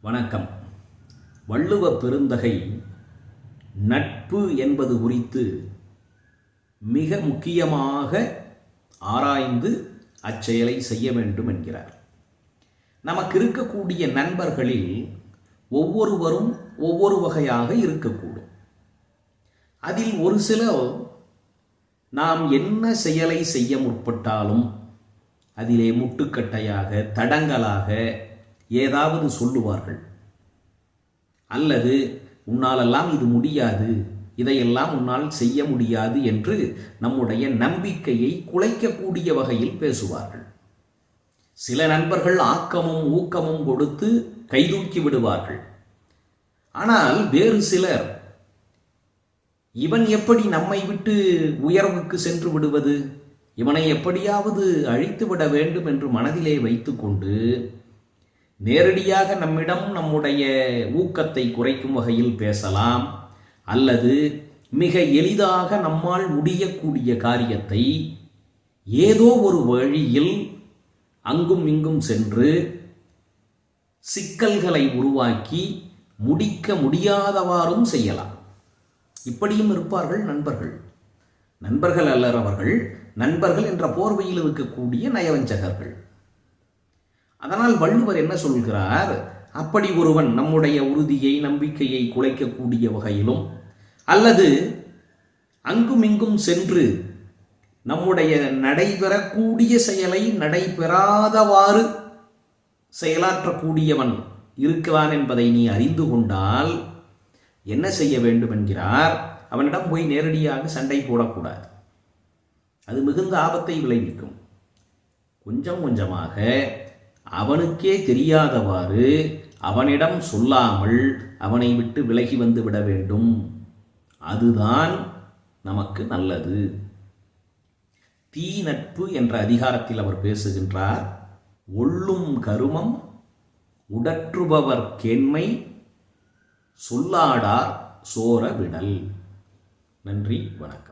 வணக்கம். வள்ளுவ பெருந்தகை நட்பு என்பது குறித்து மிக முக்கியமாக ஆராய்ந்து அச்செயலை செய்ய வேண்டும் என்கிறார். நமக்கு இருக்கக்கூடிய நண்பர்களில் ஒவ்வொருவரும் ஒவ்வொரு வகையாக இருக்கக்கூடும். அதில் ஒரு சிலர் நாம் என்ன செயலை செய்ய முற்பட்டாலும் அதிலே முட்டுக்கட்டையாக தடங்கலாக ஏதாவது சொல்லுவார்கள். அல்லது உன்னாலெல்லாம் இது முடியாது, இதையெல்லாம் உன்னால் செய்ய முடியாது என்று நம்முடைய நம்பிக்கையை குலைக்கக்கூடிய வகையில் பேசுவார்கள். சில நண்பர்கள் ஆக்கமும் ஊக்கமும் கொடுத்து கைதூக்கி விடுவார்கள். ஆனால் வேறு சிலர் இவன் எப்படி நம்மை விட்டு உயர்வுக்கு சென்று விடுவது, இவனை எப்படியாவது அழித்து விட வேண்டும் என்று மனதிலே வைத்துக்கொண்டு நேரடியாக நம்மிடம் நம்முடைய ஊக்கத்தை குறைக்கும் வகையில் பேசலாம். அல்லது மிக எளிதாக நம்மால் முடியக்கூடிய காரியத்தை ஏதோ ஒரு வழியில் அங்கும் இங்கும் சென்று சிக்கல்களை உருவாக்கி முடிக்க முடியாதவாறும் செய்யலாம். இப்படியும் இருப்பார்கள் நண்பர்கள். நண்பர்கள் அல்லர் அவர்கள், நண்பர்கள் என்ற போர்வையில் இருக்கக்கூடிய நயவஞ்சகர்கள். அதனால் வள்ளுவர் என்ன சொல்கிறார்? அப்படி ஒருவன் நம்முடைய உறுதியை நம்பிக்கையை குலைக்கக்கூடிய வகையிலும் அல்லது அங்கும் இங்கும் சென்று நம்முடைய நடைபெறக்கூடிய செயலை நடைபெறாதவாறு செயலாற்றக்கூடியவன் இருக்கிறான் என்பதை நீ அறிந்து கொண்டால் என்ன செய்ய வேண்டும் என்கிறார்? அவனிடம் போய் நேரடியாக சண்டை போடக்கூடாது. அது மிகுந்த ஆபத்தை விளைவிக்கும். கொஞ்சம் கொஞ்சமாக அவனுக்கே தெரியாதவாறு அவனிடம் சொல்லாமல் அவனை விட்டு விலகி வந்து விட வேண்டும். அதுதான் நமக்கு நல்லது. தீ நட்பு என்ற அதிகாரத்தில் அவர் பேசுகின்றார். ஒள்ளும் கருமம் உடற்றுபவர் கேண்மை சொல்லாடார் சோர விடல். நன்றி, வணக்கம்.